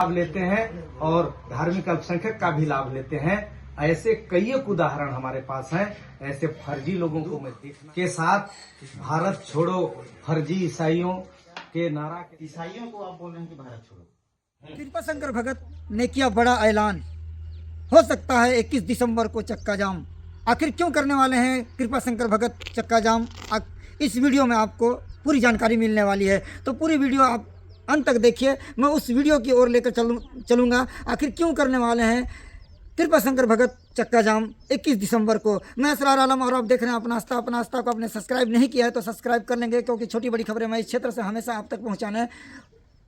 लाभ लेते हैं और धार्मिक अल्पसंख्यक का भी लाभ लेते हैं। ऐसे कई एक उदाहरण हमारे पास हैं। ऐसे फर्जी लोगों को मैं के साथ भारत छोड़ो फर्जी ईसाइयों के नारा के ईसाइयों को आप बोल रहे हैं कि भारत छोड़ो। कृपा शंकर भगत ने किया बड़ा ऐलान, हो सकता है 21 दिसंबर को चक्का जाम। आखिर क्यों करने वाले हैं कृपा शंकर भगत चक्का जाम? इस वीडियो में आपको पूरी जानकारी मिलने वाली है, तो पूरी वीडियो आप अंत तक देखिए। मैं उस वीडियो की ओर लेकर चलूँगा। आखिर क्यों करने वाले हैं कृपा शंकर भगत चक्का जाम 21 दिसंबर को। मैं असरार आलम और आप देख रहे हैं अपना आस्था को आपने सब्सक्राइब नहीं किया है तो सब्सक्राइब कर लेंगे, क्योंकि छोटी बड़ी खबरें मैं इस क्षेत्र से हमेशा आप तक पहुँचाने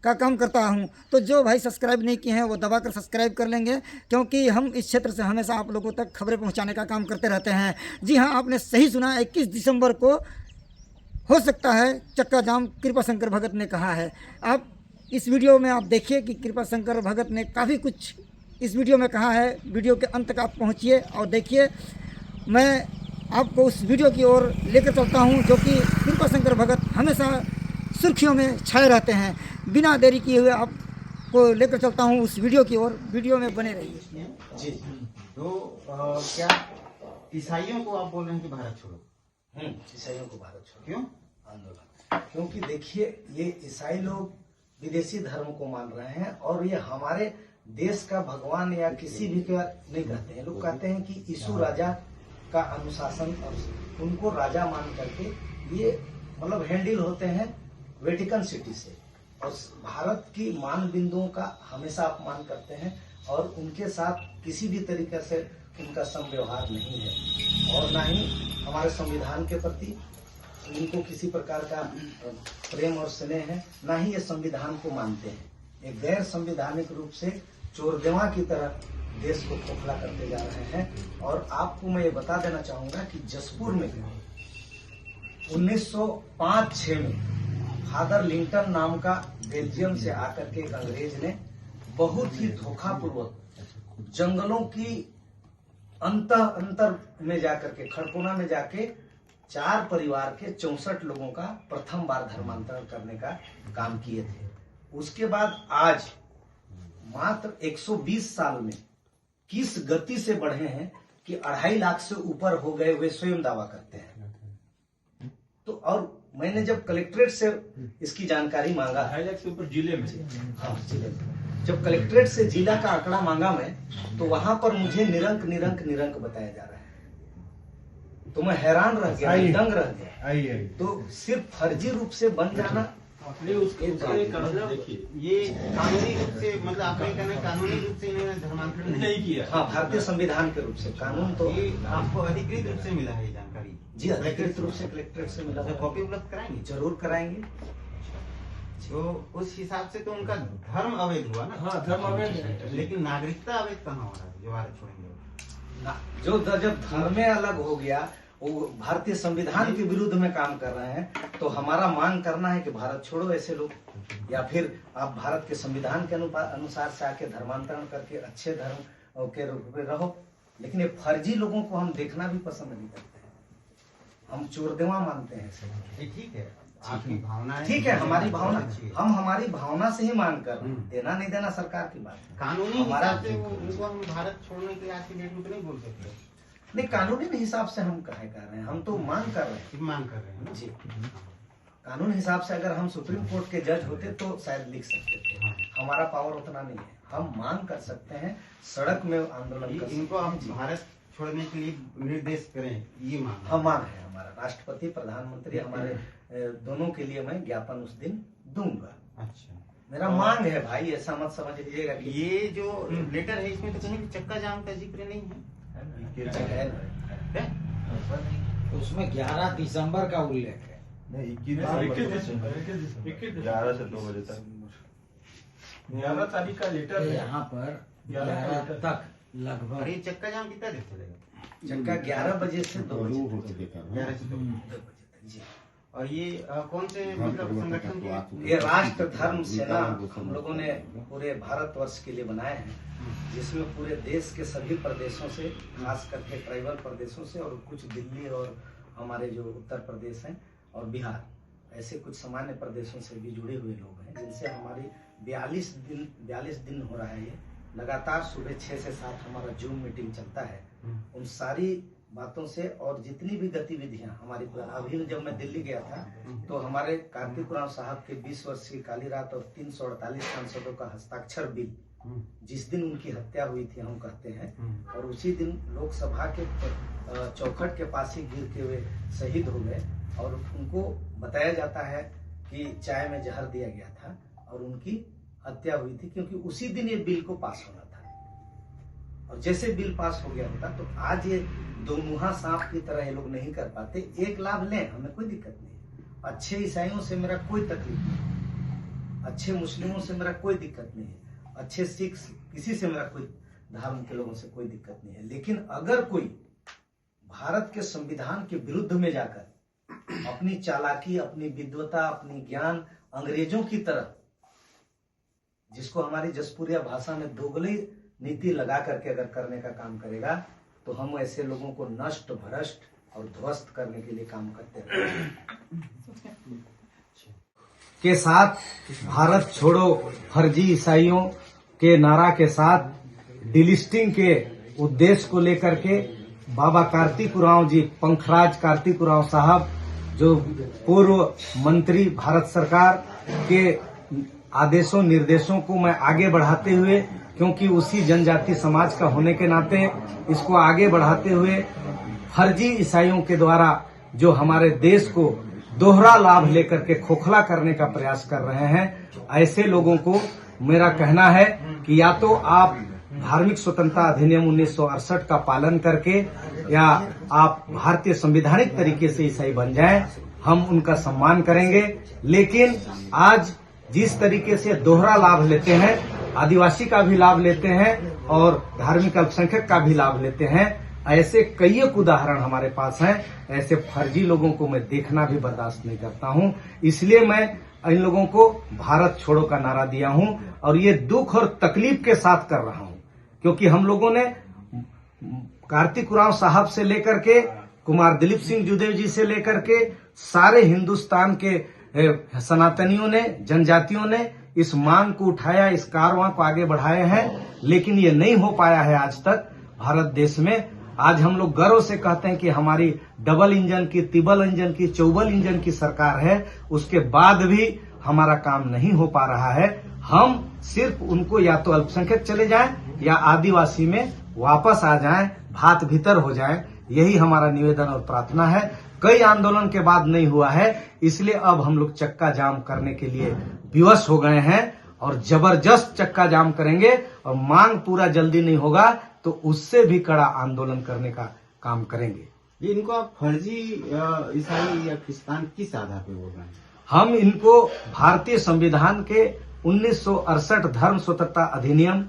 का काम करता हूं। तो जो भाई सब्सक्राइब नहीं किए हैं वो दबाकर सब्सक्राइब कर लेंगे, क्योंकि हम इस क्षेत्र से हमेशा आप लोगों तक खबरें पहुंचाने का काम करते रहते हैं। जी हाँ, आपने सही सुना, 21 दिसंबर को हो सकता है चक्का जाम, कृपा शंकर भगत ने कहा है। आप इस वीडियो में आप देखिए कि कृपा शंकर भगत ने काफ़ी कुछ इस वीडियो में कहा है। वीडियो के अंत तक आप पहुँचिए और देखिए। मैं आपको उस वीडियो की ओर लेकर चलता हूँ, जो कि कृपा शंकर भगत हमेशा सुर्खियों में छाए रहते हैं। बिना देरी किए हुए आपको लेकर चलता हूं उस वीडियो की ओर। वीडियो में बने रहिए। जी, तो क्या ईसाइयों को आप बोल रहे हैं कि भारत छोड़ो? ईसाइयों को भारत छोड़ो क्यों आंदोलन? क्योंकि देखिए, ये ईसाई लोग विदेशी धर्म को मान रहे हैं और ये हमारे देश का भगवान या किसी भी का नहीं कहते हैं। लोग कहते हैं कि यीशु राजा का अनुशासन और उनको राजा मान करके ये मतलब हैंडल होते हैं वेटिकन सिटी से, और भारत की मान बिंदुओं का हमेशा अपमान करते हैं और उनके साथ किसी भी तरीके से उनका समव्यवहार नहीं है, और ना ही हमारे संविधान के प्रति उनको किसी प्रकार का प्रेम और स्नेह है, ना ही ये संविधान को मानते हैं। एक गैर संविधानिक रूप से चोरदेवा की तरह देश को खोखला करते जा रहे हैं। और आपको मैं ये बता देना चाहूंगा कि जसपुर में 1905-6 में फादर लिंटन नाम का बेल्जियम से आकर के एक अंग्रेज ने बहुत ही धोखापूर्वक जंगलों की अंतर में जाकर के खड़कोना में जाके 4 परिवार के 64 लोगों का प्रथम बार धर्मांतरण करने का काम किए थे। उसके बाद आज मात्र 120 साल में किस गति से बढ़े हैं कि 2.5 लाख से ऊपर हो गए, वे स्वयं दावा करते हैं। तो और मैंने जब कलेक्ट्रेट से इसकी जानकारी मांगा, 2.5 लाख से ऊपर जिले में, हाँ जिले में, जब कलेक्ट्रेट से जिला का आंकड़ा मांगा मैं, तो वहां पर मुझे निरंक बताया जा रहा है। तो मैं हैरान रह गया, दंग रह गया। तो सिर्फ फर्जी रूप से बन जाना, उसके देखिए, ये कानूनी रूप से, मतलब आपने कहना कानूनी रूप से इन्होंने धर्मांतरण नहीं किया। हाँ, भारतीय संविधान के रूप से कानून तो ये आपको अधिकृत रूप से मिला है ये जानकारी? जी, अधिकृत रूप से कलेक्ट्रेट से मिला है। कॉपी उपलब्ध कराएंगे? जरूर कराएंगे। तो उस हिसाब से तो उनका धर्म अवैध हुआ ना? हाँ, धर्म अवैध है, लेकिन नागरिकता अवैध कहाँ हो रहा है जो भारत छोड़ेंगे? जो जब धर्म अलग हो गया, वो भारतीय संविधान के विरुद्ध में काम कर रहे हैं, तो हमारा मांग करना है कि भारत छोड़ो ऐसे लोग, या फिर आप भारत के संविधान के अनुसार से आके धर्मांतरण करके अच्छे धर्म के रूप में रहो। लेकिन ये फर्जी लोगों को हम देखना भी पसंद नहीं करते हैं। हम चोरदेवा मानते हैं। ठीक है, आपकी भावना है, ठीक है, हमारी भावना, हम हमारी भावना से ही मांग कर रहे हैं। देना नहीं देना सरकार की बात है। कानूनी हिसाब से उनको हम भारत छोड़ने के आज की डेट में तो नहीं बोल सकते। नहीं, कानूनी हिसाब से हम काहे कर रहे हैं, हम तो मांग कर रहे हैं। मांग कर रहे हैं ना? जी, कानून हिसाब से अगर हम सुप्रीम कोर्ट के जज होते तो शायद लिख सकते थे। हमारा पावर उतना नहीं है। हम मांग कर सकते हैं, सड़क में आंदोलन कर इनको हम भारत छोड़ने के लिए निर्देश करें, ये मांग? हाँ, मांग है हमारा। राष्ट्रपति, प्रधानमंत्री, हमारे दोनों के लिए मैं ज्ञापन उस दिन दूंगा। अच्छा, मेरा मांग है भाई, ऐसा मत समझ लीजिएगा कि ये जो लेटर है इसमें तो कहीं भी चक्का जाम का जिक्र नहीं है। तो उसमें 11 दिसंबर का उल्लेख है। नहीं, 21 दिसंबर 11 से 2 बजे तक 11 तारीख का लेटर है यहाँ पर 11 तक लगभग। और ये चक्का जाम कितना देर चलेगा? चक्का 11 बजे से 2 बजे 11 से 2 बजे तक। जी, और ये कौन से मतलब संगठन के? ये राष्ट्र धर्म सेना हम लोगों ने पूरे भारतवर्ष के लिए बनाए हैं, जिसमें पूरे देश के सभी प्रदेशों से, खास करके ट्राइबल प्रदेशों से, और कुछ दिल्ली और हमारे जो उत्तर प्रदेश हैं और बिहार, ऐसे कुछ सामान्य प्रदेशों से भी जुड़े हुए लोग हैं, जिनसे हमारी 42 दिन हो रहा है। ये लगातार सुबह 6 से 7 हमारा जूम मीटिंग चलता है। उन सारी बातों से और जितनी भी गतिविधियां हमारी, अभी जब मैं दिल्ली गया था तो हमारे कार्तिक उरांव साहब के 20 वर्ष की काली रात और 348 सांसदों का हस्ताक्षर बिल, जिस दिन उनकी हत्या हुई थी हम कहते हैं, और उसी दिन लोकसभा के चौखट के पास ही गिर के वे शहीद हो गए। और उनको बताया जाता है कि चाय में जहर दिया गया था और उनकी हत्या हुई थी, क्योंकि उसी दिन ये बिल को पास होना था। और जैसे बिल पास हो गया होता तो आज ये दो मुहा सांप की तरह ये लोग नहीं कर पाते। एक लाभ लें, हमें कोई दिक्कत नहीं। अच्छे ईसाइयों से मेरा कोई तकलीफ नहीं, अच्छे मुस्लिमों से मेरा कोई दिक्कत नहीं है, अच्छे सिख, किसी से मेरा कोई धर्म के लोगों से कोई दिक्कत नहीं है। लेकिन अगर कोई भारत के संविधान के विरुद्ध में जाकर अपनी चालाकी, अपनी विद्वता, अपनी ज्ञान अंग्रेजों की तरह, जिसको हमारी जसपुरिया भाषा में दोगली नीति लगा करके अगर करने का काम करेगा तो हम ऐसे लोगों को नष्ट, भ्रष्ट और ध्वस्त करने के लिए काम करते हैं। के साथ भारत छोड़ो फर्जी ईसाइयों के नारा के साथ डिलिस्टिंग के उद्देश्य को लेकर के बाबा कार्तिक उरांव जी, पंखराज कार्तिक उरांव साहब, जो पूर्व मंत्री भारत सरकार के आदेशों निर्देशों को मैं आगे बढ़ाते हुए, क्योंकि उसी जनजाति समाज का होने के नाते इसको आगे बढ़ाते हुए फर्जी ईसाइयों के द्वारा जो हमारे देश को दोहरा लाभ लेकर के खोखला करने का प्रयास कर रहे हैं, ऐसे लोगों को मेरा कहना है कि या तो आप धार्मिक स्वतंत्रता अधिनियम 1968 का पालन करके या आप भारतीय संवैधानिक तरीके से ईसाई बन जाएं, हम उनका सम्मान करेंगे। लेकिन आज जिस तरीके से दोहरा लाभ लेते हैं, आदिवासी का भी लाभ लेते हैं और धार्मिक अल्पसंख्यक का भी लाभ लेते हैं, ऐसे कई एक उदाहरण हमारे पास हैं। ऐसे फर्जी लोगों को मैं देखना भी बर्दाश्त नहीं करता हूं। इसलिए मैं इन लोगों को भारत छोड़ो का नारा दिया हूं और ये दुख और तकलीफ के साथ कर रहा हूं, क्योंकि हम लोगों ने कार्तिक उरांव साहब से लेकर के कुमार दिलीप सिंह जूदेव जी से लेकर के सारे हिंदुस्तान के सनातनियों ने, जनजातियों ने इस मांग को उठाया, इस कारवां को आगे बढ़ाए हैं, लेकिन ये नहीं हो पाया है आज तक भारत देश में। आज हम लोग गर्व से कहते हैं कि हमारी डबल इंजन की, तिबल इंजन की, चौबल इंजन की सरकार है, उसके बाद भी हमारा काम नहीं हो पा रहा है। हम सिर्फ उनको या तो अल्पसंख्यक चले जाएं या आदिवासी में वापस आ जाएं, भात भीतर हो जाएं, यही हमारा निवेदन और प्रार्थना है। कई आंदोलन के बाद नहीं हुआ है, इसलिए अब हम लोग चक्का जाम करने के लिए विवश हो गए हैं और जबरदस्त चक्का जाम करेंगे और मांग पूरा जल्दी नहीं होगा तो उससे भी कड़ा आंदोलन करने का काम करेंगे। ये इनको आप फर्जी ईसाई या क्रिस्तान किस आधार पे बोल रहे हैं? हम इनको भारतीय संविधान के 1968 धर्म स्वतंत्रता अधिनियम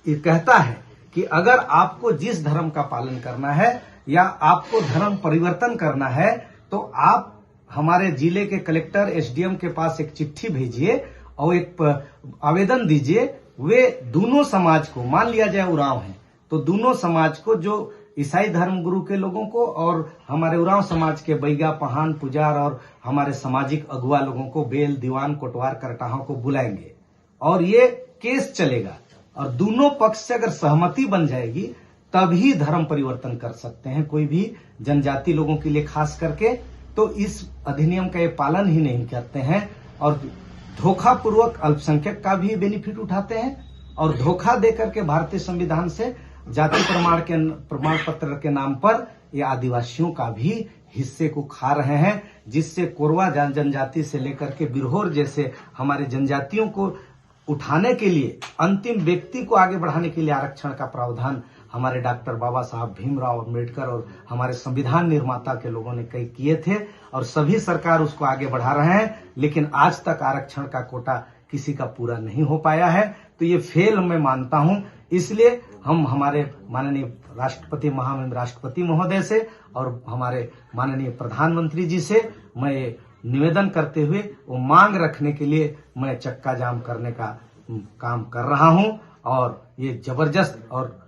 कहता है कि अगर आपको जिस धर्म का पालन करना है या आपको धर्म परिवर्तन करना है तो आप हमारे जिले के कलेक्टर, एसडीएम के पास एक चिट्ठी भेजिए और एक आवेदन दीजिए। वे दोनों समाज को, मान लिया जाए उरांव है तो दोनों समाज को, जो ईसाई धर्म गुरु के लोगों को और हमारे उरांव समाज के बैगा, पहान, पुजार और हमारे सामाजिक अगुआ लोगों को, बेल, दीवान, कोटवार, करटाहों को बुलाएंगे और ये केस चलेगा और दोनों पक्ष से अगर सहमति बन जाएगी तभी धर्म परिवर्तन कर सकते हैं कोई भी जनजाति लोगों के लिए खास करके। तो इस अधिनियम का ये पालन ही नहीं करते हैं और धोखापूर्वक अल्पसंख्यक का भी बेनिफिट उठाते हैं और धोखा देकर के भारतीय संविधान से जाति प्रमाण पत्र के नाम पर ये आदिवासियों का भी हिस्से को खा रहे हैं, जिससे कोरवा जनजाति से लेकर के बिरहोर जैसे हमारे जनजातियों को उठाने के लिए, अंतिम व्यक्ति को आगे बढ़ाने के लिए आरक्षण का प्रावधान हमारे डॉक्टर बाबा साहब भीमराव अम्बेडकर और हमारे संविधान निर्माता के लोगों ने कई किए थे और सभी सरकार उसको आगे बढ़ा रहे हैं, लेकिन आज तक आरक्षण का कोटा किसी का पूरा नहीं हो पाया है। तो ये फेल मैं मानता हूं। इसलिए हम हमारे माननीय राष्ट्रपति, महामहिम राष्ट्रपति महोदय से और हमारे माननीय प्रधानमंत्री जी से मैं निवेदन करते हुए वो मांग रखने के लिए मैं चक्का जाम करने का काम कर रहा हूं और ये जबरदस्त और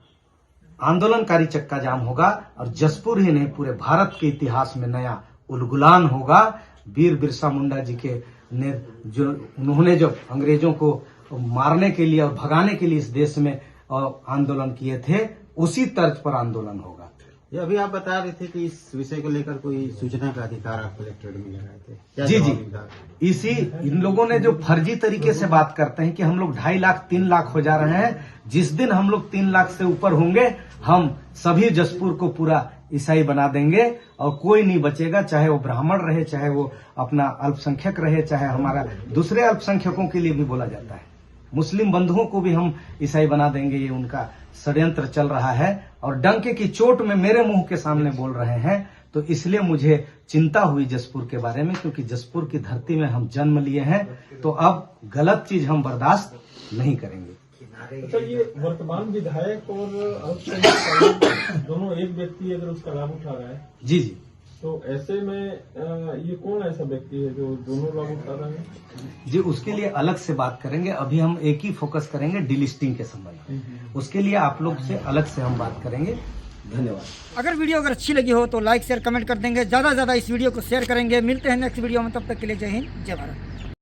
आंदोलनकारी चक्का जाम होगा और जसपुर ही नहीं पूरे भारत के इतिहास में नया उलगुलान होगा। वीर बिरसा मुंडा जी के ने जो उन्होंने जो अंग्रेजों को मारने के लिए और भगाने के लिए इस देश में आंदोलन किए थे, उसी तर्ज पर आंदोलन होगा। ये अभी आप बता रहे थे कि इस विषय को लेकर कोई सूचना का अधिकार आप कलेक्ट्रेट में लगाए थे, क्या जी जवाब जी, मिला? इसी इन लोगों ने जो फर्जी तरीके से बात करते हैं कि हम लोग 2.5 लाख 3 लाख हो जा रहे हैं, जिस दिन हम लोग 3 लाख से ऊपर होंगे हम सभी जसपुर को पूरा ईसाई बना देंगे और कोई नहीं बचेगा, चाहे वो ब्राह्मण रहे, चाहे वो अपना अल्पसंख्यक रहे, चाहे हमारा दूसरे अल्पसंख्यकों के लिए भी बोला जाता है, मुस्लिम बंधुओं को भी हम ईसाई बना देंगे। ये उनका षड्यंत्र चल रहा है और डंके की चोट में मेरे मुंह के सामने बोल रहे हैं। तो इसलिए मुझे चिंता हुई जसपुर के बारे में, क्योंकि जसपुर की धरती में हम जन्म लिए हैं, तो अब गलत चीज हम बर्दाश्त नहीं करेंगे। अच्छा, ये वर्तमान विधायक और अल्पसंख्यक दोनों एक व्यक्ति अगर उसका लाभ उठा रहा है, जी जी, तो ऐसे में ये कौन ऐसा व्यक्ति है जो दोनों लाभ उठा रहा है? जी उसके लिए अलग से बात करेंगे। अभी हम एक ही फोकस करेंगे डिलिस्टिंग के संबंध में, उसके लिए आप लोग से अलग से हम बात करेंगे। धन्यवाद। अगर वीडियो अगर अच्छी लगी हो तो लाइक शेयर कमेंट कर देंगे, ज़्यादा से ज़्यादा इस वीडियो को शेयर करेंगे। मिलते हैं नेक्स्ट वीडियो में, तब तक के लिए जय हिंद जय भारत।